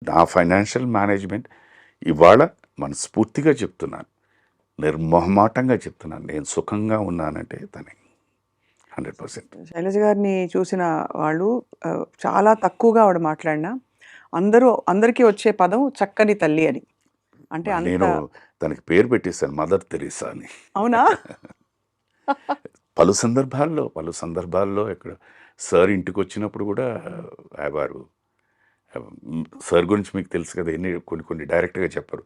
నా financial management ఇవాళ మనస్ఫూర్తిగా చెప్తున్నాను, నిర్మోహమాటంగా చెప్తున్నాను, నేను సుఖంగా ఉన్నానంటే తనే 100%. శైలజ గారిని చూసిన వాళ్ళు చాలా తక్కువగా ఆవిడ మాట్లాడినా అందరికీ వచ్చే పదం చక్కని తల్లి అని. అంటే అంత నేను తనకి పేరు పెట్టేశాను, మదర్ తెరీసా అని. అవునా? పలు సందర్భాల్లో ఇక్కడ సార్ ఇంటికి వచ్చినప్పుడు కూడా వారు సార్ గురించి మీకు తెలుసు కదా, కొన్ని డైరెక్ట్గా చెప్పారు,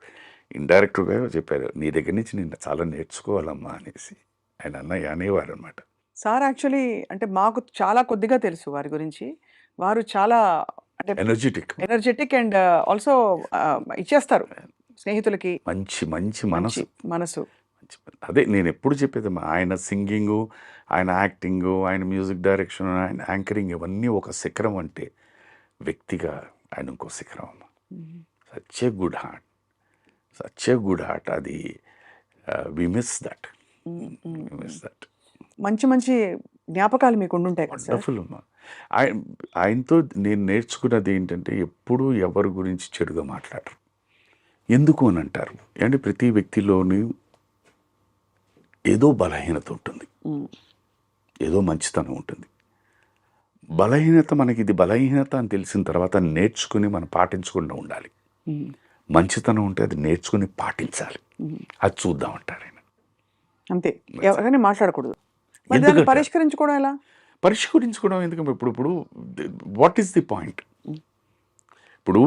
ఇండైరెక్ట్గా చెప్పారు, నీ దగ్గర నుంచి నేను చాలా నేర్చుకోవాలమ్మా అనేసి ఆయన అనేవారు అనమాట. సార్ యాక్చువల్లీ అంటే మాకు చాలా కొద్దిగా తెలుసు వారి గురించి. వారు చాలా అంటే ఎనర్జెటిక్ అండ్ ఆల్సో ఇచ్చేస్తారు స్నేహితులకి. మంచి మనసు. అదే నేను ఎప్పుడు చెప్పేదమ్మా, ఆయన సింగింగు, ఆయన యాక్టింగు, ఆయన మ్యూజిక్ డైరెక్షన్, ఆయన యాంకరింగ్, ఇవన్నీ ఒక శిఖరం అంటే వ్యక్తిగా ఆయన ఇంకో శిఖరం అమ్మ. Such a good heart. అది వి మిస్ దట్. మంచి జ్ఞాపకాలు మీకు ఉండుంటాయి కదా సార్? వండర్ఫుల్ అమ్మా. ఆయనతో నేను నేర్చుకున్నది ఏంటంటే, ఎప్పుడు ఎవరి గురించి చెడుగా మాట్లాడరు. ఎందుకు అని అంటారు అంటే, ప్రతి వ్యక్తిలోని ఏదో బలహీనత ఉంటుంది, ఏదో మంచితనం ఉంటుంది. బలహీనత మనకి ఇది బలహీనత అని తెలిసిన తర్వాత నేర్చుకుని మనం పాటించకుండా ఉండాలి. మంచితనం ఉంటే అది నేర్చుకుని పాటించాలి. అది చూద్దామంటారు ఆయన. అంతే, ఎవరైనా మాట్లాడకూడదు. పరిష్కరించుకోవడం ఎలా? పరిష్కరించుకోవడం ఎందుకంటే, ఇప్పుడు వాట్ ఈస్ ది పాయింట్? ఇప్పుడు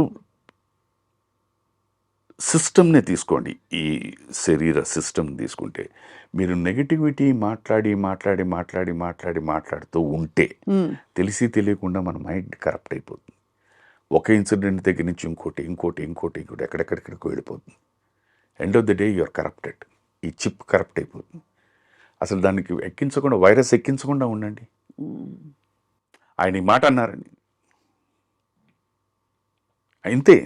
సిస్టమ్నే తీసుకోండి, ఈ శరీర సిస్టమ్ తీసుకుంటే, మీరు నెగటివిటీ మాట్లాడుతూ ఉంటే తెలిసి తెలియకుండా మన మైండ్ కరప్ట్ అయిపోతుంది. ఒక ఇన్సిడెంట్ దగ్గర నుంచి ఇంకోటి ఎక్కడెక్కడికి వెళ్ళిపోతుంది. End of the day you're corrupted. ఈ చిప్ కరప్ట్ అయిపోతుంది. అసలు దానికి వైరస్ ఎక్కించకుండా ఉండండి. ఆయన ఈ మాట అన్నారని అంతే.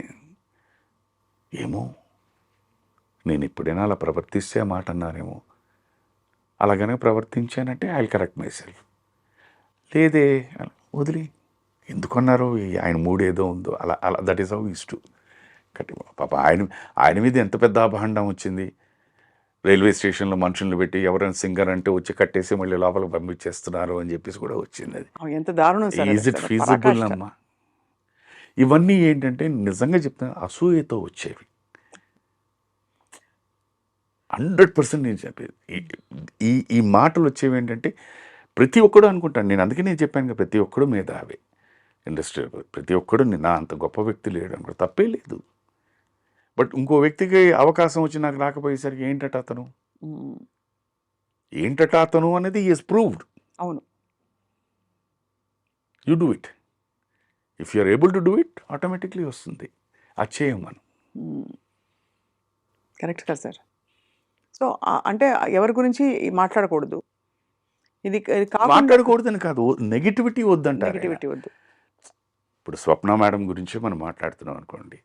ఏమో నేను ఎప్పుడైనా అలా ప్రవర్తిస్తే మాట అన్నారేమో, అలాగనే ప్రవర్తించానంటే I will correct myself. లేదే వదిలి ఎందుకన్నారో, ఆయన మూడు ఏదో ఉందో అలా that is how is to కట్టి. పాప ఆయన మీద ఎంత పెద్ద అభాండం వచ్చింది. రైల్వే స్టేషన్లో మనుషులను పెట్టి ఎవరైనా సింగర్ అంటే వచ్చి కట్టేసి మళ్ళీ లోపలికి పంపించేస్తున్నారు అని చెప్పేసి కూడా వచ్చింది. అది ఎంత దారుణం సార్. ఈజ్ ఇట్ ఫీజిబుల్ అమ్మా? ఇవన్నీ ఏంటంటే నిజంగా చెప్తాను, అసూయతో వచ్చేవి. 100% నేను చెప్పేది ఈ మాటలు వచ్చేవి ఏంటంటే, ప్రతి ఒక్కడు అనుకుంటాను నేను. అందుకే నేను చెప్పాను కదా, ప్రతి ఒక్కడు మేధావే ఇండస్ట్రీలో. ప్రతి ఒక్కడు నా అంత గొప్ప వ్యక్తి లేడు అనుకో, తప్పే లేదు. బట్ ఇంకో వ్యక్తికి అవకాశం వచ్చి నాకు రాకపోయేసరికి ఏంటట అతను అనేది ఈజ్ ప్రూవ్డ్. అవును, you do it. If you are able to do it, automatically వస్తుంది. అది చేయం మనం. కరెక్ట్ కదా సార్. సో అంటే ఎవరి గురించి మాట్లాడకూడదు, ఇది మాట్లాడకూడదని కాదు, నెగిటివిటీ వద్దంటారు. నెగిటివిటీ వద్దు. ఇప్పుడు స్వప్న మేడం గురించి మనం మాట్లాడుతున్నాం అనుకోండి,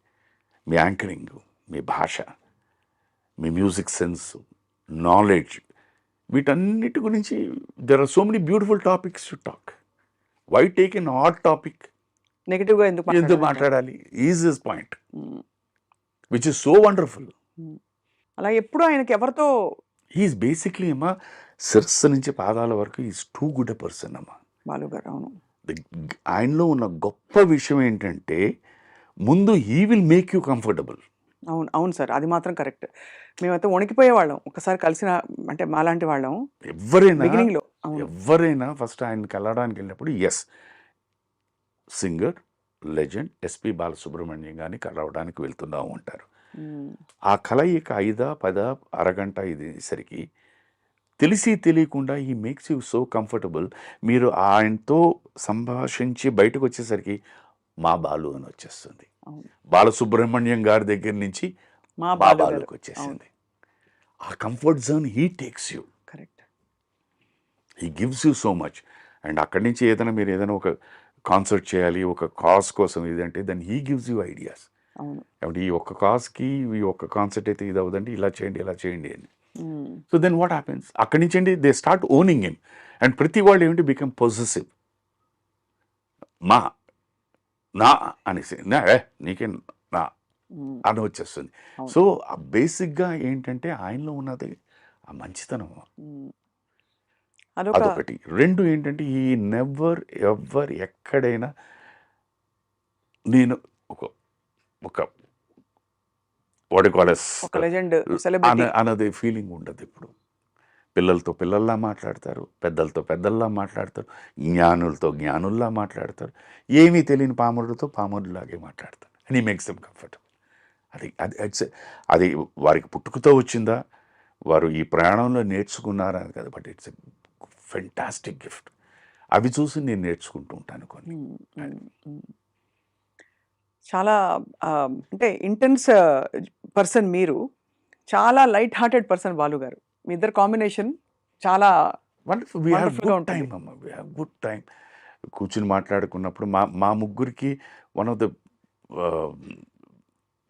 మీ యాంకరింగ్, మీ భాష, మీ మ్యూజిక్ సెన్స్, నాలెడ్జ్, వీటన్నిటి గురించి there are so many beautiful topics to talk. Why take an odd topic? నెగిటివ్గా ఎందుకు మాట్లాడాలి? Is this point which is so wonderful. అలా ఎప్పుడు ఆయనకి ఎవరితో హీఈస్ బేసిక్లీ అమ్మా, శిరస్సు నుంచి పాదాల వరకు is too good a person అమ్మా బాలు గారు. అవును, ఆయనలో ఉన్న గొప్ప విషయం ఏంటంటే, ముందు he will make you comfortable. అవును సార్, అది మాత్రం కరెక్ట్. మేమైతే వణికిపోయేవాళ్ళం ఒకసారి కలిసిన, అంటే మాలాంటి వాళ్ళం. ఎవరైనా ఫస్ట్ ఆయన కలవడానికి వెళ్ళినప్పుడు, yes, singer legend SP Balasubrahmanyam గారిని కలవడానికి వెళ్తున్నాము అంటారు. ఆ కలయిక 5-10 అరగంట ఇదేసరికి తెలిసి తెలియకుండా ఈ మేక్స్ యూ సో కంఫర్టబుల్. మీరు ఆయనతో సంభాషించి బయటకు వచ్చేసరికి మా బాలు అని వచ్చేస్తుంది. బాలసుబ్రహ్మణ్యం గారి దగ్గర నుంచి మా బాలుకి వచ్చేసింది. ఆ comfort zone he takes you. Correct. He gives you so much. And అక్కడి నుంచి మీరు ఏదైనా ఒక కాన్సర్ట్ చేయాలి, ఒక కాజ్ కోసం ఇదంటే, then he gives you ideas. కాబట్టి ఈ ఒక్క కాజ్కి ఈ ఒక్క కాన్సర్ట్ అయితే ఇది అవ్వదండి, ఇలా చేయండి అని. సో దెన్ వాట్ హ్యాపెన్స్, అక్కడి నుంచి అండి they start owning him. And ప్రతి వాళ్ళు ఏమిటి, బికమ్ పొజెసివ్. నా అనేసి నీకే నా ఉమ్, అని వచ్చేస్తుంది. అవును. సో బేసిక్గా ఏంటంటే ఆయనలో ఉన్నది ఆ మంచితనం. ఉమ్. అదొక అదొకటి. 2 ఏంటంటే ఈ నెవర్ ఎవర్ ఎక్కడైనా నేను ఒక ఒక వాట్ యు కాల్ ఎస్ ఒక లెజెండ్ సెలబ్రిటీ. అన్నది ఫీలింగ్ ఉండదు ఇప్పుడు. పిల్లలతో పిల్లల్లా మాట్లాడతారు, పెద్దలతో పెద్దల్లా మాట్లాడతారు, జ్ఞానులతో జ్ఞానుల్లా మాట్లాడతారు, ఏమీ తెలియని పామరుడితో పామరుడిలాగే మాట్లాడతారు. అండ్ ఈ మేక్స్ దెమ్ కంఫర్టబుల్. అది అది ఇట్స్ అది వారికి పుట్టుకతో వచ్చిందా, వారు ఈ ప్రయాణంలో నేర్చుకున్నారా అని కాదు, but it's a fantastic gift. అవి చూసి నేను నేర్చుకుంటూ ఉంటాను కొన్ని. ఉమ్, ఉమ్, ఉమ్. చాలా అంటే ఇంటెన్స్ పర్సన్ మీరు, చాలా లైట్ హార్టెడ్ పర్సన్ బాలు గారు. మీ ఇద్దరు కాంబినేషన్ చాలా వండర్ఫుల్. వీ హ్యావ్ వండర్ఫుల్గా గుడ్ ఉంటుంది. టైం అమ్మ, వీ హ్యావ్ గుడ్ టైం. కూర్చుని మాట్లాడుకున్నప్పుడు మా మా ముగ్గురికి వన్ ఆఫ్ ద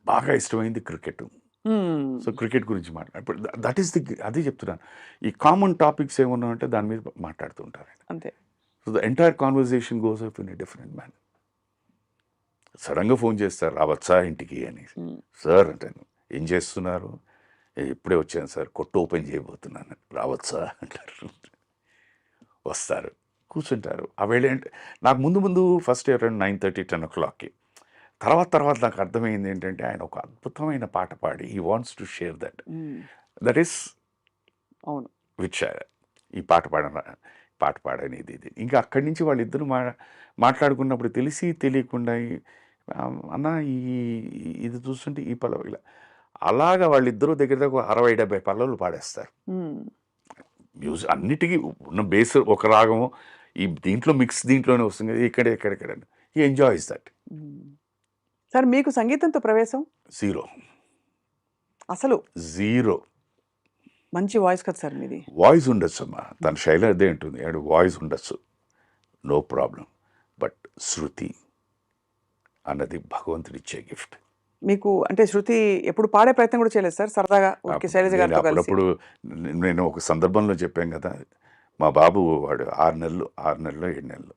బాగా ఇష్టమైంది క్రికెట్. ఉమ్, సో క్రికెట్ గురించి ఇప్పుడు దట్ ఈస్ ది, అదే చెప్తున్నాను, ఈ కామన్ టాపిక్స్ ఏమన్నా అంటే దాని మీద మాట్లాడుతూ ఉంటారు. అంతే. So the entire conversation goes up in a different man. సడన్గా ఫోన్ చేస్తారు, రావచ్చా ఇంటికి అని. ఉమ్, సార్ అంటాను, ఏం చేస్తున్నారు? ఇప్పుడే వచ్చాను సార్, కొట్టు ఓపెన్ చేయబోతున్నాను, రావచ్చా అంటారు. వస్తారు, కూర్చుంటారు. ఆ వేళ ఏంటి, నాకు ముందు ఫస్ట్ ఇయర్ 9:30, 10 o'clockకి. తర్వాత నాకు అర్థమైంది ఏంటంటే ఆయన ఒక అద్భుతమైన పాట పాడి he wants to share that. Um, that is అవును. విచ్ ఈ పాట పాడని ఇది. ఇంకా అక్కడి నుంచి వాళ్ళిద్దరూ మాట్లాడుకున్నప్పుడు తెలిసి తెలియకుండా అన్న ఇది చూస్తుంటే ఈ పల్లవి ఇలా అలాగా వాళ్ళిద్దరూ దగ్గర 60-70 పల్లవులు పాడేస్తారు. ఉమ్, మ్యూజిక్ అన్నిటికీ ఉన్న బేస్ ఒక రాగము, ఈ దీంట్లో మిక్స్ దీంట్లోనే వస్తుంది కదా, ఎక్కడెక్కడ ఈ ఎంజాయ్స్ దట్. ఉమ్. సార్ మీకు సంగీతంతో ప్రవేశం? అసలు జీరో. మంచి వాయిస్ కదా సార్ మీది. వాయిస్ ఉండొచ్చు అమ్మా, తన శైలి అదే ఉంటుంది, అండ్ వాయిస్ ఉండొచ్చు, నో ప్రాబ్లం. బట్ శృతి అన్నది భగవంతుడిచ్చే గిఫ్ట్. మీకు అంటే శృతి ఎప్పుడు పాడే ప్రయత్నం కూడా చేయలేదు సార్? సరదాగా ఊరికే శైలజ గారితో కలిసి? అప్పుడప్పుడు నేను ఒక సందర్భంలో చెప్పాను కదా, మా బాబు వాడు 6 నెలలు 7 నెలలు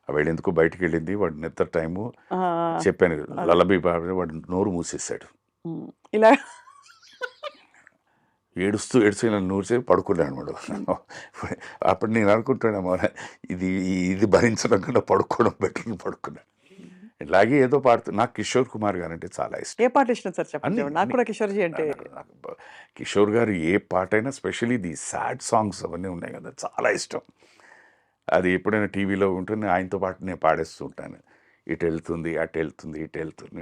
వాడు ఎందుకు బయటికి వెళ్ళింది, వాడు నిద్ర టైము ఆ, చెప్పాను కదా, లలబీ బాబు వాడు నోరు మూసేశాడు. ఉమ్, ఇలా ఏడుస్తూ ఇలా నూరిసేపు పడుకున్నాడు వాడు. అప్పుడు నేను అనుకుంటున్నాను, ఇది భరించడం కన్నా పడుకోవడం బెటర్ పడుకున్నాను. ఇలాగే ఏదో పాడుతూ నాకు కిషోర్ కుమార్ గారు అంటే చాలా ఇష్టం. ఏ పాట ఇష్టం సార్ చెప్పండి? నాకు కూడా కిషోర్జీ అంటే కిషోర్ గారు ఏ పాట అయినా, స్పెషలీ ది సాడ్ సాంగ్స్ అవన్నీ ఉన్నాయి కదా, చాలా ఇష్టం. అది ఎప్పుడైనా టీవీలో ఉంటుంది, ఆయనతో పాటు నేను పాడేస్తూ ఉంటాను. ఇటు వెళ్తుంది, అటు వెళ్తుంది, ఇటు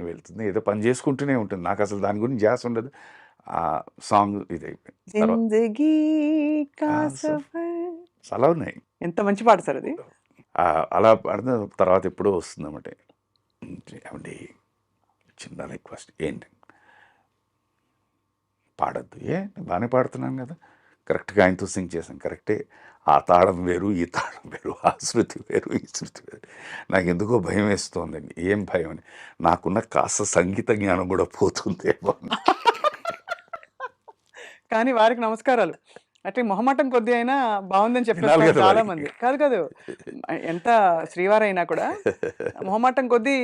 వెళ్తుంది, ఏదో పని చేసుకుంటూనే ఉంటుంది. నాకు అసలు దాని గురించి జాస్ ఉండదు. ఆ సాంగ్ ఇది జిందగీ కా సఫర్. చాలా ఉన్నాయి. ఎంత మంచి పాట సార్ అది. అలా పాడిన తర్వాత ఎప్పుడో వస్తుందన్నమాట, ఏమండి చిన్న రిక్వెస్ట్, ఏంటి పాడద్దు? నేను బాగానే పాడుతున్నాను కదా, కరెక్ట్గా ఆయనతో సింగ్ చేశాను, కరెక్టే. ఆ తాళం వేరు, ఈ తాళం వేరు, ఆ శృతి వేరు, ఈ శృతి వేరు. నాకు ఎందుకో భయం వేస్తోందండి. ఏం భయం అని, నాకున్న కాస్త సంగీత జ్ఞానం కూడా పోతుందేమో. కానీ వారికి నమస్కారాలు. అంటే మొహమాటం కొద్ది అయినా బాగుందని వినాలి చెప్పేస్తారు కదా చాలా వారికి. మంది. కాదు ఎంత శ్రీవారైనా కూడా మొహమాటం కొద్దీ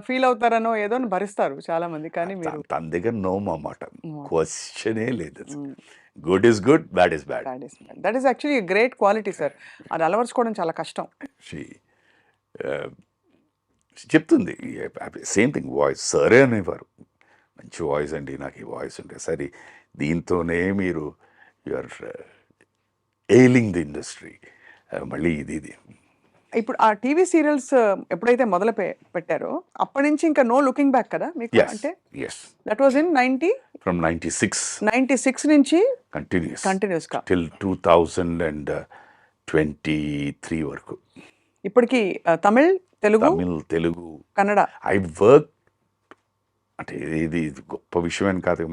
ఫీల్ అవుతారనో ఏదో అని భరిస్తారు చాలా మంది. కానీ మీరు తన దగ్గర నో మాట, No. క్వశ్చనే లేదు. Good is good, bad is bad. That is actually great quality sir. అది అలవర్చుకోవడం చాలా కష్టం. చెప్తుంది సేమ్ థింగ్, వాయిస్ సరే అనేవారు, మంచి వాయిస్ అండి, నాకు ఈ వాయిస్ ఉంటే సరే, దీంతోనే మీరు యూఆర్ ఎయిలింగ్ ది ఇండస్ట్రీ. మళ్ళీ ఇది ఇప్పుడు ఆ టీవీ సీరియల్స్ ఎప్పుడైతే మొదలు పెట్టారో అప్పటి నుంచి ఇంకా నో లుకింగ్ బ్యాక్ కదా మీకు? అంటే yes, that was in from 96 నుంచి కంటిన్యూస్ టిల్ 2023 వరకు. ఇప్పటికి తమిళ్, తెలుగు, కన్నడ. ఐ వర్క్ అంటే ఇది గొప్ప విషయం కాదు,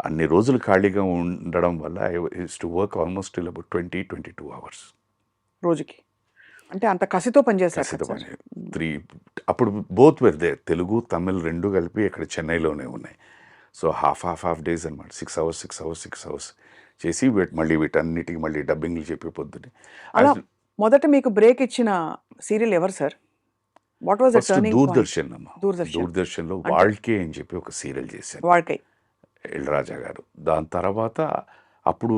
అన్ని రోజులు ఖాళీగా ఉండడం వల్ల I use to work almost till about 20-22 hours రోజుకి. అంటే అంత కసితో పనిచేస్తారు. 3 అప్పుడు both where they, Telugu Tamil 2 కలిపి ఇక్కడ చెన్నైలోనే ఉన్నాయి. సో హాఫ్ డేస్ అనమాట, 6 hours చేసి మళ్ళీ వీటన్నిటికి మళ్ళీ డబ్బింగ్లు చెప్పి పొద్దున్నే. అలా మొదట మీకు బ్రేక్ ఇచ్చిన సీరియల్ ఎవరు sir? What was the first turning point? Doordarshan అమ్మ. దూరదర్శన్ దూరదర్శన్లో అంటే వాళ్ళకే అని చెప్పి ఒక సీరియల్ చేశాను, వాళ్కై. ఇళరాజా గారు. దాని తర్వాత అప్పుడు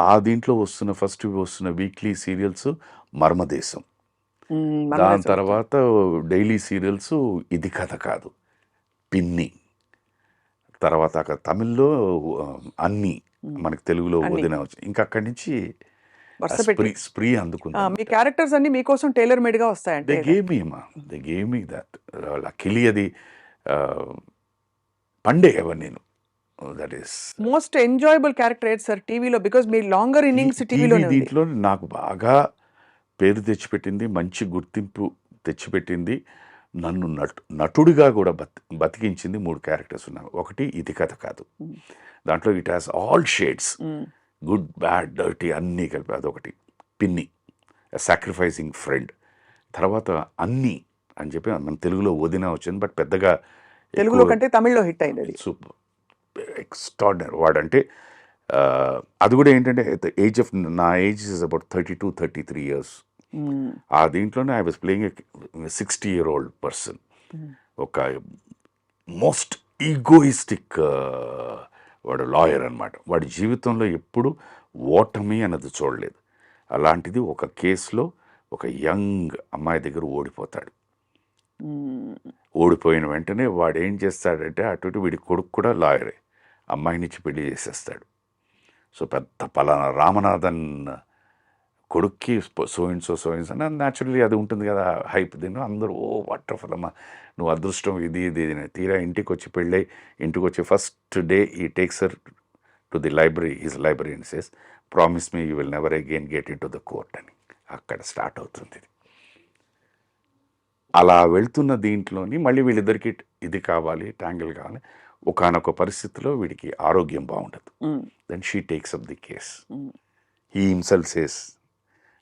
ఆ దీంట్లో ఫస్ట్ వస్తున్న వీక్లీ సీరియల్స్ మర్మదేశం, దాని మనదేశం. తర్వాత డైలీ సీరియల్స్ ఇది కథ కాదు, పిన్ని, తర్వాత అక్కడ తమిళ్లో అన్ని, మనకి తెలుగులో అన్ని వదిన వచ్చింది. ఇంకా అక్కడి నుంచి వరుస పెట్టి స్ప్రీ అందుకుంది మీ అనమాట. క్యారెక్టర్స్ అన్ని మీకోసం టైలర్ మేడ్ గా దే వస్తాయంటే గేమ్ మీ అమ్మా, they game me that. Luckily అది పండే ఎవరు నేను, that is most enjoyable character ఏది సార్ టీవీలో? Because me longer innings TV టీవీలోనే ఉంది. దీంట్లో నాకు బాగా పేరు తెచ్చిపెట్టింది, మంచి గుర్తింపు తెచ్చిపెట్టింది, నన్ను నటుడిగా కూడా బతికించింది 3 క్యారెక్టర్స్ ఉన్నాయి. ఒకటి ఇది కథ కాదు, దాంట్లో it has all shades, good bad dirty అన్నీ కలిపి అదొకటి. పిన్ని, సాక్రిఫైసింగ్ ఫ్రెండ్. తర్వాత అన్నీ అని చెప్పి మన తెలుగులో వదిన వచ్చింది, బట్ పెద్దగా తెలుగులో కంటే తమిళ్లో హిట్ అయింది అది. సూపర్ ఎక్స్ట్రాడినరీ వాడంటే. అది కూడా ఏంటంటే ఏజ్ ఆఫ్ నా ఏజ్ ఇస్ అబౌట్ 32-33 ఇయర్స్. ఆ దీంట్లోనే I was playing 60-year-old person, ఒక మోస్ట్ ఈగోయిస్టిక్ వాడు లాయర్ అనమాట. వాడి జీవితంలో ఎప్పుడు ఓటమి అన్నది చూడలేదు. అలాంటిది ఒక కేసులో ఒక యంగ్ అమ్మాయి దగ్గర ఓడిపోతాడు. ఓడిపోయిన వెంటనే వాడు ఏం చేస్తాడంటే అటు వీడి కొడుకు కూడా లాయరే, అమ్మాయినిచ్చి పెళ్లి చేసేస్తాడు. సో పెద్ద పలానా రామనాథన్ కొడుక్కి సోయిన్స్ అని న్యాచురల్లీ అది ఉంటుంది కదా హైప్. దీన్ని అందరూ ఓ వండర్ఫుల్ అమ్మా, నువ్వు అదృష్టం ఇది ఇది ఇది. తీరా ఇంటికి వచ్చి పెళ్ళై ఇంటికి వచ్చి ఫస్ట్ డే ఈ takes her to the library, his library and says promise me you will never again get in to the court అని. అక్కడ స్టార్ట్ అవుతుంది ఇది. అలా వెళ్తున్న దీంట్లోని మళ్ళీ వీళ్ళిద్దరికి ఇది కావాలి, ట్యాంగిల్ కావాలి. ఒకానొక పరిస్థితిలో వీడికి ఆరోగ్యం బాగుండదు. Then she takes up the case. He himself says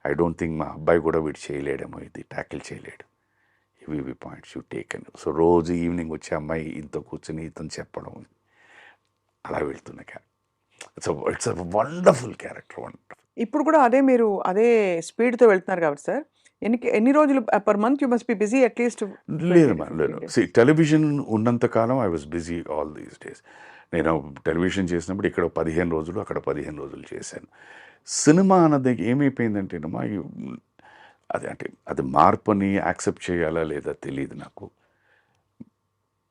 I don't think మా అబ్బాయి కూడా వీడు చేయలేడేమో, ఇది ట్యాకిల్ చేయలేడు, ఇవి పాయింట్స్ యూ టేక్ అని. సో రోజు ఈవినింగ్ వచ్చి అమ్మాయి ఇంతో కూర్చొని ఇతను చెప్పడం, అలా వెళ్తున్న character. It's a wonderful character, wonderful. ఇప్పుడు కూడా అదే మీరు అదే స్పీడ్తో వెళ్తున్నారు కాబట్టి సార్, ఎన్ని రోజులు per month you must be busy at least? లేదమ్మా, లేదు. టెలివిజన్ ఉన్నంతకాలం I was busy all these days. నేను టెలివిజన్ చేసినప్పుడు ఇక్కడ 15 రోజులు, అక్కడ 15 రోజులు చేశాను. సినిమా అన్నది ఏమైపోయిందంటేనమ్మా, అది మార్పుని యాక్సెప్ట్ చేయాలా లేదా తెలియదు నాకు.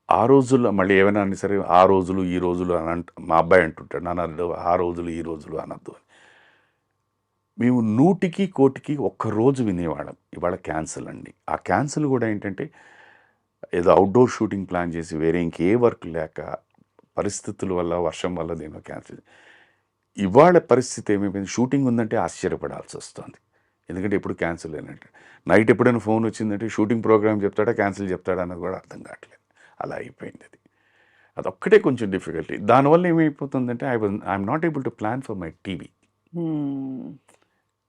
ఆ రోజుల్లో మళ్ళీ ఏమైనా అని సరే ఆ రోజులు ఈ రోజులు అని మా అబ్బాయి అంటుంటాడు, నాన్న ఆ రోజులు ఈ రోజులు అనద్దు అని. మేము 100-1 ఒక్క రోజు వినేవాళ్ళం. ఇవాళ క్యాన్సిల్ అండి. ఆ క్యాన్సిల్ కూడా ఏంటంటే ఏదో అవుట్డోర్ షూటింగ్ ప్లాన్ చేసి వేరే ఇంకే వర్క్ లేక పరిస్థితుల వల్ల, వర్షం వల్ల దేనో క్యాన్సిల్. ఇవాళ పరిస్థితి ఏమైపోయింది, షూటింగ్ ఉందంటే ఆశ్చర్యపడాల్సి వస్తుంది. ఎందుకంటే ఎప్పుడు క్యాన్సిల్ అయినట్టు. నైట్ ఎప్పుడైనా ఫోన్ వచ్చిందంటే షూటింగ్ ప్రోగ్రామ్ చెప్తాడా క్యాన్సిల్ చెప్తాడా అన్నది కూడా అర్థం కావట్లేదు. అలా అయిపోయింది అది. అదొక్కటే కొంచెం డిఫికల్టీ. దానివల్ల ఏమైపోతుందంటే I'm not able to plan for my TV.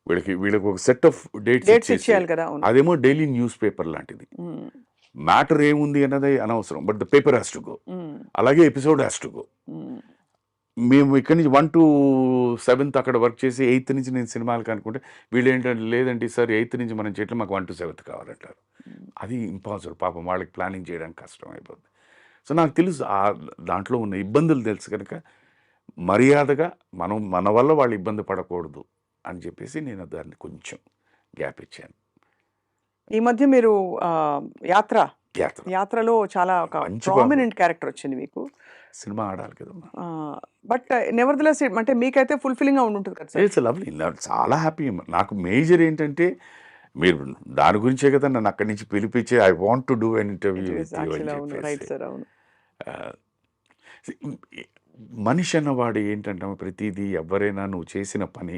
వీళ్ళకి ఒక సెట్ ఆఫ్ డేట్స్ ఇచ్చేయాలి కదా. అదేమో డైలీ న్యూస్ పేపర్ లాంటిది. మ్యాటర్ ఏముంది అన్నది అనవసరం, but the paper has to go. అలాగే ఎపిసోడ్ హ్యాస్ టు గో. మేము ఇక్కడి నుంచి 1 to 7 అక్కడ వర్క్ చేసి 8th నుంచి నేను సినిమాలకు అనుకుంటే వీళ్ళు ఏంటంటే లేదండి సార్ 8th నుంచి మనం చేయట్లేదు, మాకు 1 to 7 కావాలంటారు. అది ఇంపాసిబుల్. పాపం వాళ్ళకి ప్లానింగ్ చేయడానికి కష్టం అయిపోతుంది. సో నాకు తెలుసు దాంట్లో ఉన్న ఇబ్బందులు తెలుసు కనుక మర్యాదగా మన వల్ల వాళ్ళు ఇబ్బంది పడకూడదు అని చెప్పేసి నేను దాన్ని కొంచెం గ్యాప్ ఇచ్చాను. ఈ మధ్య మీరు యాత్రలో చాలా ఒక ప్రామినెంట్ క్యారెక్టర్ వచ్చింది మీకు. సినిమా ఆడాలి కదమ్మా. బట్ నెవర్దలెస్ అంటే మీకైతే ఫుల్ఫిల్లింగ్గా ఉంటుంది కదా సార్. ఇట్స్ లవ్లీ, చాలా హ్యాపీ. నాకు మేజర్ ఏంటంటే మీరు దాని గురించే కదా నన్ను అక్కడి నుంచి పిలిపించి I want to do an interview with you అని చెప్పేసి. మనిషి అన్నవాడు ఏంటంటే ప్రతిదీ ఎవరైనా నువ్వు చేసిన పని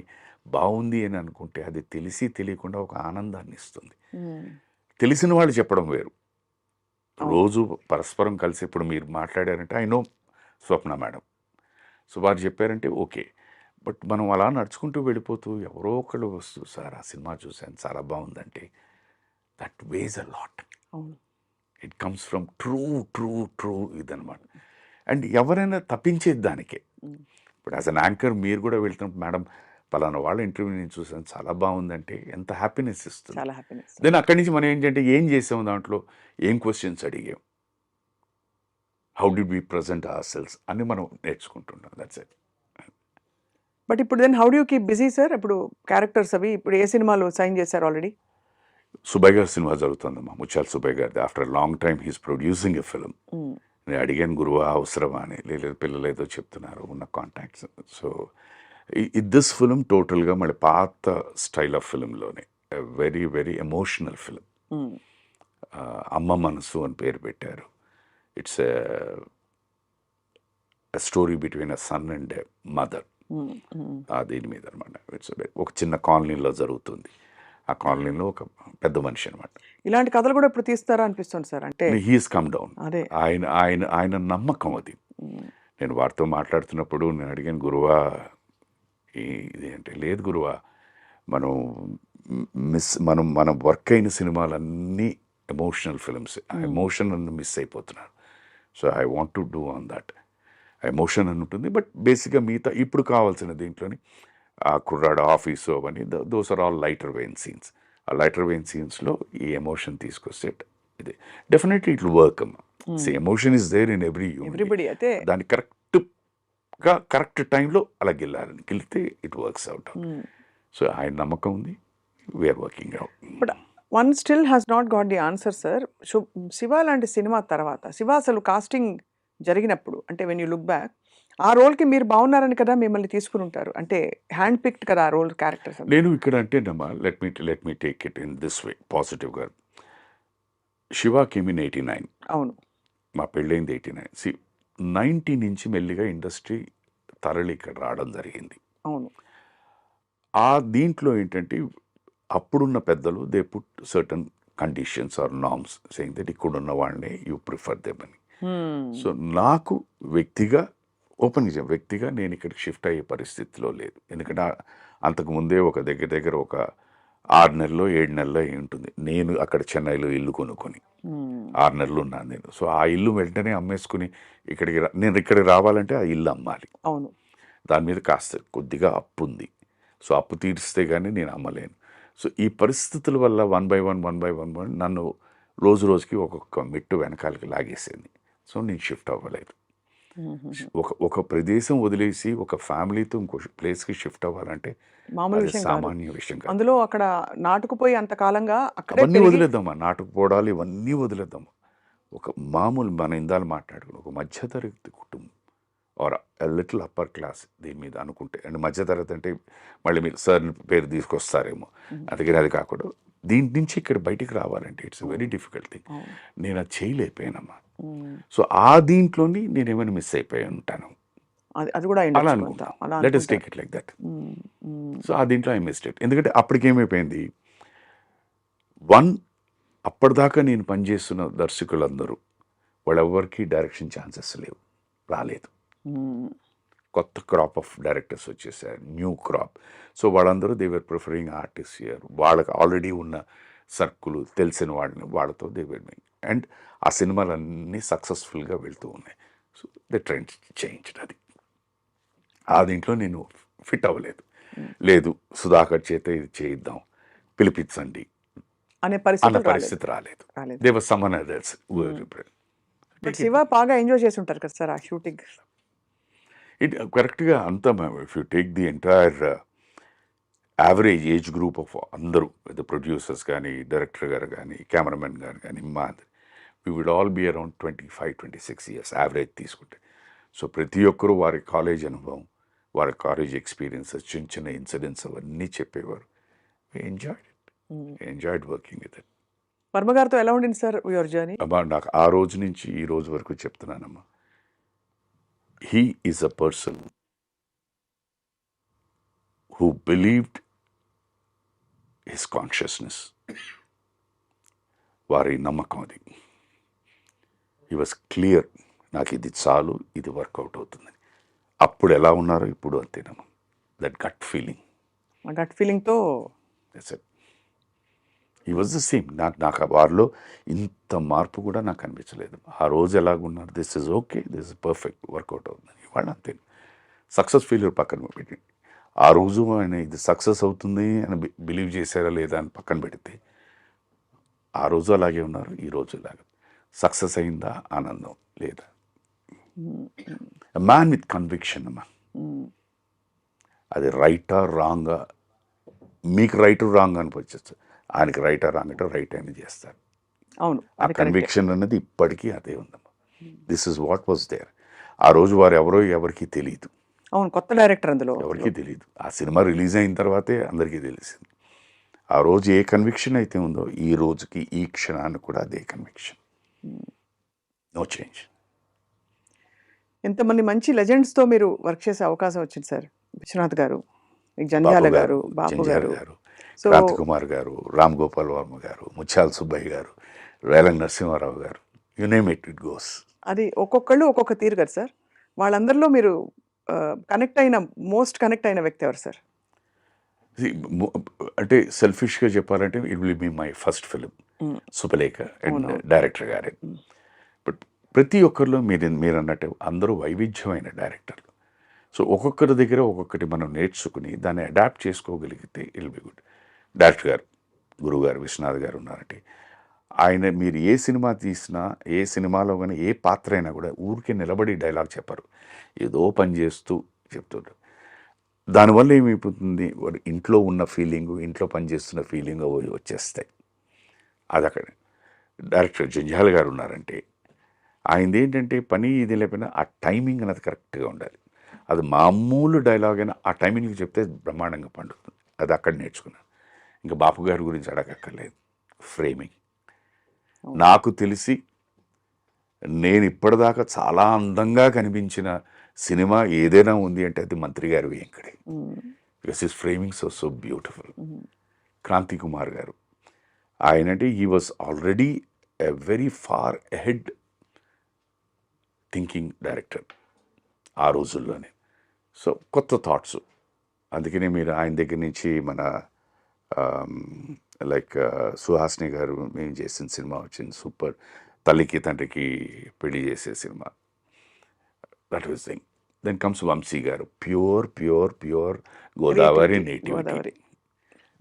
బాగుంది అని అనుకుంటే అది తెలిసి తెలియకుండా ఒక ఆనందాన్ని ఇస్తుంది. తెలిసిన వాళ్ళు చెప్పడం వేరు. రోజు పరస్పరం కలిసి ఇప్పుడు మీరు మాట్లాడారంటే I know Swapna madam, so వారు చెప్పారంటే ఓకే. బట్ మనం అలా నడుచుకుంటూ వెళ్ళిపోతూ ఎవరో ఒకళ్ళు వస్తూ సార్ ఆ సినిమా చూశాను చాలా బాగుందంటే that ways a lot. It comes from true ఇదనమాట. అండ్ ఎవరైనా తప్పించేది దానికే. ఇప్పుడు యాజ్ అన్ యాంకర్ మీరు కూడా వెళ్తున్నప్పుడు మేడం పలానా వాళ్ళ ఇంటర్వ్యూ నేను చూసాను చాలా బాగుందంటే ఎంత హ్యాపీనెస్ ఇస్తుంది. చాలా హ్యాపీనెస్. దెన్ అక్కడి నుంచి మనం ఏంటంటే ఏం చేసాం దాంట్లో, ఏం క్వశ్చన్స్ అడిగాం, how did we present our cells అని మనం నేర్చుకుంటున్నాం. That's it. బట్ ఇప్పుడు then how do you keep busy sir? ఇప్పుడు క్యారెక్టర్స్ అవి ఇప్పుడు ఏ సినిమాలు సైన్ చేశారు ఆల్రెడీ? సుబ్బయ్య గారి సినిమా జరుగుతుందమ్మా, ముత్యాల సుబ్బయ్య గారిది. After long time he's producing a film. నేను అడిగాను గురువా అవసరమా అని, లేదు పిల్లలు ఏదో చెప్తున్నారు ఉన్న కాంటాక్ట్స్. సో దిస్ ఫిల్మ్ టోటల్గా మళ్ళీ పాత స్టైల్ ఆఫ్ ఫిల్మ్లోనే వెరీ వెరీ ఎమోషనల్ ఫిల్మ్. అమ్మ మనసు అని పేరు పెట్టారు. It's story between a son and a mother. దీని మీద అనమాట. ఇట్స్ ఒక చిన్న కాలనీలో జరుగుతుంది. ఆ కాలనీలో ఒక పెద్ద మనిషి అనమాట. ఇలాంటి కథలు కూడా ఇప్పుడు తీస్తారా అనిపిస్తుంది సార్. అంటే హీస్ కమ్ డౌన్. అదే ఆయన ఆయన ఆయన నమ్మకం అది. నేను వారితో మాట్లాడుతున్నప్పుడు నేను అడిగాను, గురువా ఇది అంటే, లేదు గురువా మనం మనం వర్క్ అయిన సినిమాలన్నీ ఎమోషనల్ ఫిల్మ్స్, ఆ ఎమోషన్ అನ್ನು మిస్ అయిపోతున్నారు. So I want to do on that. Emotion అని ఉంటుంది, బట్ బేసిక్గా మిగతా ఇప్పుడు కావాల్సిన దీంట్లోని ఆ కుర్రాడు ఆఫీసు అవన్నీ those are all lighter vein scenes. ఆ లైటర్ వెయిన్ సీన్స్లో ఈ ఎమోషన్ తీసుకొస్తే ఇది డెఫినెట్లీ ఇట్ విల్ వర్క్ అమ్మా. Emotion is there in everybody. అయితే దాన్ని కరెక్ట్ టైంలో అలా గెలితే ఇట్ వర్క్స్ అవుట్. సో ఆయన నమ్మకం ఉంది, we're working out. But one still has not got the answer sir. Siva లాంటి సినిమా తర్వాత శివ అసలు కాస్టింగ్ జరిగినప్పుడు, అంటే వెన్ యూ లుక్ బ్యాక్, ఆ రోల్కి మీరు బాగున్నారని కదా మిమ్మల్ని తీసుకుని ఉంటారు. అంటే హ్యాండ్ పిక్డ్ కదా ఆ రోల్ క్యారెక్టర్స్. నేను ఇక్కడ అంటే let me take it in this way పాజిటివ్గా. Shiva came in 89. అవును, మా పెళ్ళైంది 89. 90 నుంచి మెల్లిగా ఇండస్ట్రీ తరలి ఇక్కడ రావడం జరిగింది. అవును. ఆ దీంట్లో ఏంటంటే అప్పుడున్న పెద్దలు they put certain conditions or norms saying that ఇక్కడున్న వాళ్ళనే యూ ప్రిఫర్ దెమ్ అని. సో నాకు వ్యక్తిగా నేను ఇక్కడికి షిఫ్ట్ అయ్యే పరిస్థితిలో లేదు. ఎందుకంటే అంతకుముందే ఒక దగ్గర ఒక 6 నెలలో 7 నెలలో ఉంటుంది నేను అక్కడ చెన్నైలో ఇల్లు కొనుక్కొని 6 నెలలు ఉన్నాను నేను. సో ఆ ఇల్లు వెంటనే అమ్మేసుకుని నేను ఇక్కడికి రావాలంటే ఆ ఇల్లు అమ్మాలి. అవును. దాని మీద కాస్త కొద్దిగా అప్పు ఉంది. సో అప్పు తీరిస్తే కానీ నేను అమ్మలేను. సో ఈ పరిస్థితుల వల్ల వన్ బై వన్ నన్ను రోజుకి ఒక్కొక్క మెట్టు వెనకాలకి లాగేసింది. సో నేను షిఫ్ట్ అవ్వలేదు. ఒక ప్రదేశం వదిలేసి ఒక ఫ్యామిలీతో ఇంకో ప్లేస్కి షిఫ్ట్ అవ్వాలంటే మామూలు విషయం కాదు. సామాన్య విషయం కాదు. అందులో అక్కడ నాటుకుపోయి అంతకాలంగా అవన్నీ వదిలేద్దామా, నాటుకుపోవడాలు ఇవన్నీ వదిలేద్దామా. ఒక మామూలు మన ఇందాలు మాట్లాడుకుని ఒక మధ్యతరగతి కుటుంబం ఆర్ లిటిల్ అప్పర్ క్లాస్ దీని మీద అనుకుంటే, అండ్ మధ్యతరగతి అంటే మళ్ళీ మీరు సార్ పేరు తీసుకొస్తారేమో, అందుకని అది కాకుండా దీని నుంచి ఇక్కడ బయటికి రావాలంటే ఇట్స్ వెరీ డిఫికల్ట్ థింగ్. నేను అది చేయలేకపోయానమ్మా. సో ఆ దీంట్లోని నేను ఏమైనా మిస్ అయిపోయి ఉంటాను, అది కూడా అలా అనుకుంటా. Let us take it like that. So ఆ దీంట్లో ఐ మిస్డ్ ఇట్. ఎందుకంటే అప్పటికేమైపోయింది, అప్పటిదాకా నేను పనిచేస్తున్న దర్శకులందరూ వాళ్ళెవ్వరికి డైరెక్షన్ ఛాన్సెస్ రాలేదు. కొత్త క్రాప్ ఆఫ్ డైరెక్టర్స్ వచ్చేసారు, న్యూ క్రాప్. సో వాళ్ళందరూ they were preferring artist here. వాళ్ళకి ఆల్రెడీ ఉన్న సర్కులు తెలిసిన వాళ్ళతో దే వర్ డూయింగ్, అండ్ ఆ సినిమాలన్నీ సక్సెస్ఫుల్గా వెళ్తూ ఉన్నాయి. So the trend change. అది ఆ దీంట్లో నేను ఫిట్ అవ్వలేదు. లేదు సుధాకర్ చేత ఇది చేయిద్దాం, పిలిపించండి అనే అన్న పరిస్థితి రాలేదు. They were someone others. Shiva బాగా ఎంజాయ్ చేసి ఉంటారు కదా సార్ ఆ షూటింగ్. కరెక్ట్గా అంతా if you take the entire average age group of అందరూ, ద ప్రొడ్యూసర్స్ కానీ, డైరెక్టర్ గారు కానీ, కెమెరామెన్ గారు కానీ, we would all be around 25-26 years average తీసుకుంటే. సో ప్రతి ఒక్కరూ వారి కాలేజ్ అనుభవం, వారి కాలేజ్ ఎక్స్పీరియన్సెస్, చిన్న ఇన్సిడెంట్స్ అవన్నీ చెప్పేవారు. Enjoyed working with it. Varma గారితో ఎలా ఉండింది సార్ యువర్ జర్నీ? అమ్మా నాకు ఆ రోజు నుంచి ఈ రోజు వరకు చెప్తున్నానమ్మా, he is a person who believed his consciousness. వారి నమ్మకం అది. he was clear, నాకు ఇది చాలు, ఇది వర్కౌట్ అవుతుంది. అప్పుడు ఎలా ఉన్నారో ఇప్పుడు అంతేనమ్మా. దట్ గట్ ఫీలింగ్, ఆ గట్ ఫీలింగ్తో he was the same. నాకు వారిలో ఇంత మార్పు కూడా నాకు అనిపించలేదు. ఆ రోజు ఎలాగున్నారు, this is okay, this is perfect, work out అవుతుంది. ఇవాళ అంతే. సక్సెస్ ఫెయిల్యూర్ పక్కన పెట్టి ఆ రోజు ఆయన ఇది సక్సెస్ అవుతుంది అని బిలీవ్ చేశారా లేదా అని పక్కన పెడితే ఆ రోజు అలాగే ఉన్నారు, ఈ రోజు ఇలాగే. సక్సెస్ అయిందా ఆనందం లేదా. మ్యాన్ విత్ కన్విక్షన్ అమ్మా. అది రైటా రాంగా, మీకు రైట్ రాంగ్ అనిపించచ్చు, ఆయనకి రైటా రాంగ్ అంటే రైట్ అని చేస్తారు. అవును, ఆ కన్విక్షన్ అన్నది ఇప్పటికీ అదే ఉందమ్మా. This is what was there. ఆ రోజు వారు ఎవరో ఎవరికి తెలియదు. అవును, కొత్త డైరెక్టర్ అందులో. ఎవరికి తెలియదు. ఆ సినిమా రిలీజ్ అయిన తర్వాతే అందరికీ తెలిసింది. ఆ రోజు ఏ కన్విక్షన్ అయితే ఉందో ఈ రోజుకి ఈ క్షణాన్ని కూడా అదే కన్విక్షన్. No change. ఎంతమంది మంచి లెజెండ్స్తో మీరు వర్క్ చేసే అవకాశం వచ్చింది సార్. విశ్వనాథ్ గారు, జంధ్యాల గారు, బాపు గారు, సో క్రాంతి కుమార్ గారు, రామ్ గోపాల్ వర్మ గారు, ముత్యాల సుబ్బయ్య గారు, రేలంగ్ నరసింహారావు గారు, you name it, it goes. అది ఒక్కొక్కళ్ళు ఒక్కొక్క తీరు కదా సార్. వాళ్ళందరిలో మీరు మోస్ట్ కనెక్ట్ అయిన వ్యక్తి ఎవరు సార్? అంటే సెల్ఫిష్గా చెప్పాలంటే it will be my first film Subhalekha and director గారే. బట్ ప్రతి ఒక్కరిలో మీరు అన్నట్టు అందరూ వైవిధ్యమైన డైరెక్టర్లు. సో ఒక్కొక్కరి దగ్గర ఒక్కొక్కటి మనం నేర్చుకుని దాన్ని అడాప్ట్ చేసుకోగలిగితే ఇల్ బి గుడ్. డైరెక్టర్ గారు, గురువు గారు, విశ్వనాథ్ గారు ఉన్నారంటే ఆయన మీరు ఏ సినిమా తీసినా, ఏ సినిమాలో కానీ ఏ పాత్ర అయినా కూడా ఊరికే నిలబడి డైలాగ్ చెప్పరు, ఏదో పని చేస్తూ చెప్తుంటారు. దానివల్ల ఏమైపోతుంది, ఇంట్లో ఉన్న ఫీలింగు, ఇంట్లో పనిచేస్తున్న ఫీలింగ్ వచ్చేస్తాయి. అది అక్కడ. డైరెక్టర్ జంధ్యాల గారు ఉన్నారంటే ఆయనది ఏంటంటే పని ఇది లేకపోయినా ఆ టైమింగ్ అనేది కరెక్ట్గా ఉండాలి. అది మామూలు డైలాగ్ అయినా ఆ టైమింగ్కి చెప్తే బ్రహ్మాండంగా పండుతుంది. అది అక్కడ నేర్చుకున్నాను. ఇంకా బాపు గారి గురించి అడగక్కర్లేదు. ఫ్రేమింగ్ నాకు తెలిసి నేను ఇప్పటిదాకా చాలా అందంగా కనిపించిన సినిమా ఏదైనా ఉంది అంటే అది మంత్రి గారు వెంకడే. Because his framings are so beautiful. Kranti Kumar గారు ఆయనంటే he was already a very far ahead thinking director ఆ రోజుల్లోనే. సో కొత్త థాట్స్. అందుకనే మీరు ఆయన దగ్గర నుంచి మన లైక్ సుహాసిని గారు మేము చేసిన సినిమా వచ్చింది సూపర్, తల్లికి తండ్రికి పెళ్లి చేసే సినిమా, that was thing. Then comes Vamsi గారు, pure pure pure Godavari nativity.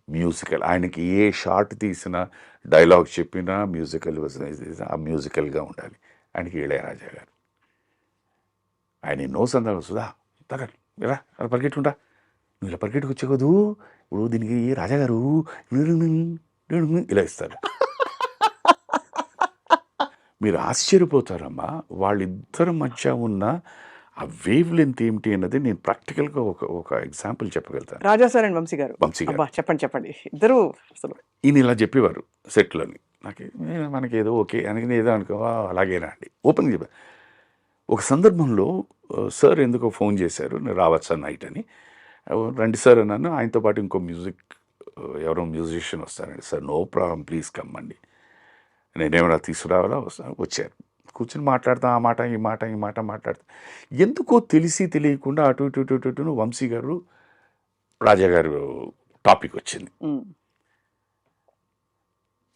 Musical, ఆయనకి ఏ షార్ట్ తీసినా డైలాగ్ చెప్పినా మ్యూజికల్ ఆ మ్యూజికల్గా ఉండాలి. ఆయనకి ఇళయరాజా గారు, ఆయన ఎన్నో సందర్భాలు సుధా తగ ఇలా అలా పరిగెట్టుకుంటా, నువ్వు ఇలా పరిగెట్టుకు వచ్చేకదు, ఇప్పుడు దీనికి రాజాగారు ఇలా ఇస్తారు. మీరు ఆశ్చర్యపోతారమ్మా, వాళ్ళిద్దరి మధ్య ఉన్న ఆ వేవ్ లెంత్ ఏమిటి అన్నది నేను ప్రాక్టికల్గా ఒక ఎగ్జాంపుల్ చెప్పగలుగుతాను. రాజా సార్ అండ్ వంశీ గారు. వంశీ గారు చెప్పండి ఇద్దరు అసలు ఈయన ఇలా చెప్పేవారు సెట్లోని. మనకి ఏదో ఓకే అని ఏదో అనుకో అలాగేనా అండి ఓపెన్గా చెప్పారు. ఒక సందర్భంలో సార్ ఎందుకో ఫోన్ చేశారు, నేను రావచ్చా నైట్ అని. రండి సార్ అన్నాను. ఆయనతో పాటు ఇంకో ఎవరో మ్యూజిషియన్ వస్తారండి. సార్ నో ప్రాబ్లం, ప్లీజ్ కమ్మండి. నేనేమైనా తీసుకురావాలా? వచ్చారు. కూర్చొని మాట్లాడతా, ఆ మాట ఈ మాట మాట్లాడతా. ఎందుకో తెలిసి తెలియకుండా అటు ఇటు ఇటు ఇటు ఇటు వంశీ గారు రాజా గారు టాపిక్ వచ్చింది.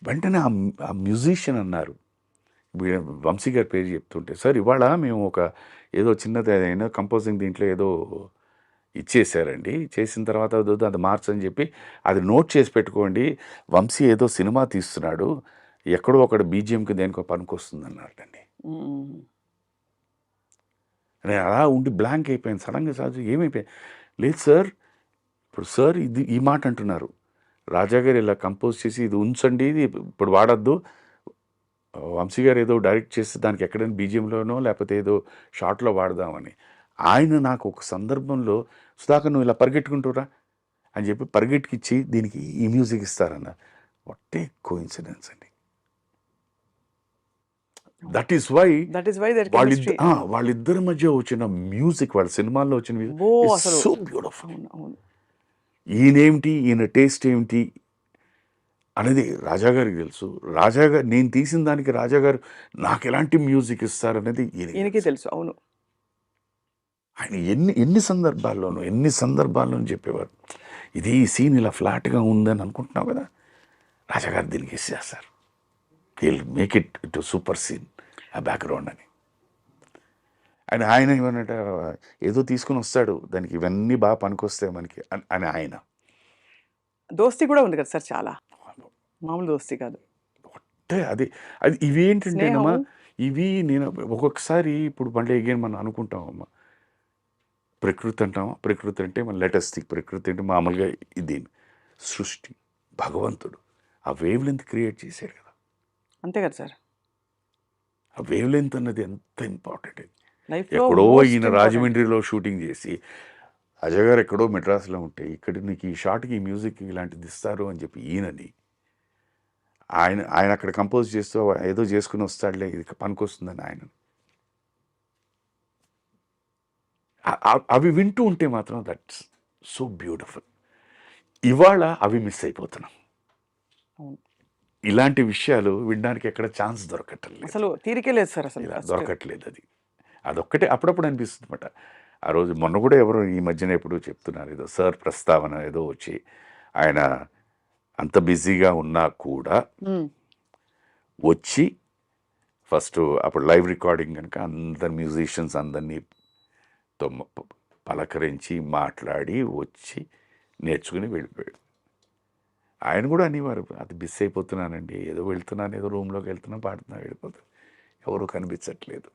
వెంటనే ఆ మ్యూజిషియన్ అన్నారు, వంశీ గారి పేరు చెప్తుంటే, సార్ ఇవాళ మేము ఒక ఏదో చిన్నది అయినా కంపోజింగ్ దీంట్లో ఏదో ఇచ్చేసారండి, చేసిన తర్వాత అది మార్చని చెప్పి అది నోట్ చేసి పెట్టుకోండి, వంశీ ఏదో సినిమా తీస్తున్నాడు, ఎక్కడో ఒకటి బీజిఎంకి దేనికో పనికొస్తుంది అన్నారండి. నేను అలా ఉండి బ్లాంక్ అయిపోయాను. సడన్గా సార్ ఏమైపోయాయి, లేదు సార్ ఇప్పుడు సార్ ఈ మాట అంటున్నారు, రాజా గారు ఇలా కంపోజ్ చేసి ఇది ఉంచండి, ఇది ఇప్పుడు వాడద్దు, వంశీ గారు ఏదో డైరెక్ట్ చేస్తే దానికి ఎక్కడైనా బీజిఎంలోనో లేకపోతే ఏదో షార్ట్లో వాడదామని. ఆయన నాకు ఒక సందర్భంలో సుధాకర్ నువ్వు ఇలా పరిగెట్టుకుంటురా అని చెప్పి పరిగెట్టుకిచ్చి దీనికి ఈ మ్యూజిక్ ఇస్తారన్న. వాట్ ఏ కోఇన్సిడెన్స్ అండి. దట్ ఈస్ వై వాళ్ళిద్దరి మధ్య వచ్చిన మ్యూజిక్, వాళ్ళ సినిమాల్లో వచ్చిన మ్యూజిక్ సో బ్యూటిఫుల్. ఈయనేమిటి, ఈయన టేస్ట్ ఏమిటి అనేది రాజాగారికి తెలుసు. రాజాగారు నేను తీసిన దానికి రాజాగారు నాకు ఎలాంటి మ్యూజిక్ ఇస్తారనేది ఈయనకి తెలుసు. అవును, ఆయన ఎన్ని సందర్భాల్లోనూ చెప్పేవారు, ఇది ఈ సీన్ ఇలా ఫ్లాట్గా ఉందని అనుకుంటున్నావు కదా, రాజాగారు దీనికి ఇచ్చేస్తారు, will make it to super scene ఆ బ్యాక్గ్రౌండ్ అని. ఆయన ఏమన్నట, ఏదో తీసుకుని వస్తాడు దానికి ఇవన్నీ బాగా పనికొస్తాయి మనకి అని ఆయన. దోస్తీ కూడా ఉంది కదా సార్ చాలా. మామూలు దోస్తీ కాదు. అంటే అది అది ఇవేంటంటేనమ్మా, స్నేహం. ఇవి నేను ఒక్కొక్కసారి ఇప్పుడు మళ్ళీ అగైన్ మనం అనుకుంటామమ్మా, ప్రకృతి అంటాం. ప్రకృతి అంటే మన లేటెస్ట్ ప్రకృతి అంటే మామూలుగా ఇది సృష్టి, భగవంతుడు ఆ వేవ్ లెంత్ క్రియేట్ చేశాడు కదా. అంతే కదా సార్. ఆ వేవ్ లెంత్ అన్నది ఎంత ఇంపార్టెంట్. లైఫ్లో ఎక్కడో మోస్ట్ ఈయన ఇంపార్టెంట్. రాజమండ్రిలో షూటింగ్ చేసి, అజయ్ గారు ఎక్కడో మెడ్రాస్లో ఉంటే ఇక్కడ నీకు ఈ షాట్కి ఈ మ్యూజిక్ ఇలాంటిది ఇస్తారు అని చెప్పి ఈయనని, ఆయన ఆయన అక్కడ కంపోజ్ చేస్తూ ఏదో చేసుకుని వస్తాడులే ఇది పనికొస్తుందని ఆయన. అవి వింటూ ఉంటే మాత్రం దట్స్ సో బ్యూటిఫుల్. ఇవాళ అవి మిస్ అయిపోతున్నాం. అవును. ఇలాంటి విషయాలు వినడానికి ఎక్కడ ఛాన్స్ దొరకట్లేదు, అసలు తీరికే లేదు సార్ అసలు. ఇలా ఫస్ట్ దొరకట్లేదు. అదొక్కటే అప్పుడప్పుడు అనిపిస్తుంది అనమాట. ఆ రోజు మొన్న కూడా ఎవరు ఈ మధ్యన ఎప్పుడు చెప్తున్నారు, ఏదో సార్ ప్రస్తావన ఏదో వచ్చి, ఆయన అంత బిజీగా ఉన్నా కూడా వచ్చి ఫస్ట్ అప్పుడు లైవ్ రికార్డింగ్ కనుక అందరు మ్యూజిషియన్స్ అందరినీ పలకరించి మాట్లాడి వచ్చి నేర్చుకుని వెళ్ళిపోయాడు. ఆయన కూడా అనేవారు, అది మిస్ అయిపోతున్నానండి, ఏదో వెళ్తున్నాను, ఏదో రూమ్లోకి వెళ్తున్నా, పాడుతున్నా, వెళ్ళిపోతాను, ఎవరు కనిపించట్లేదు.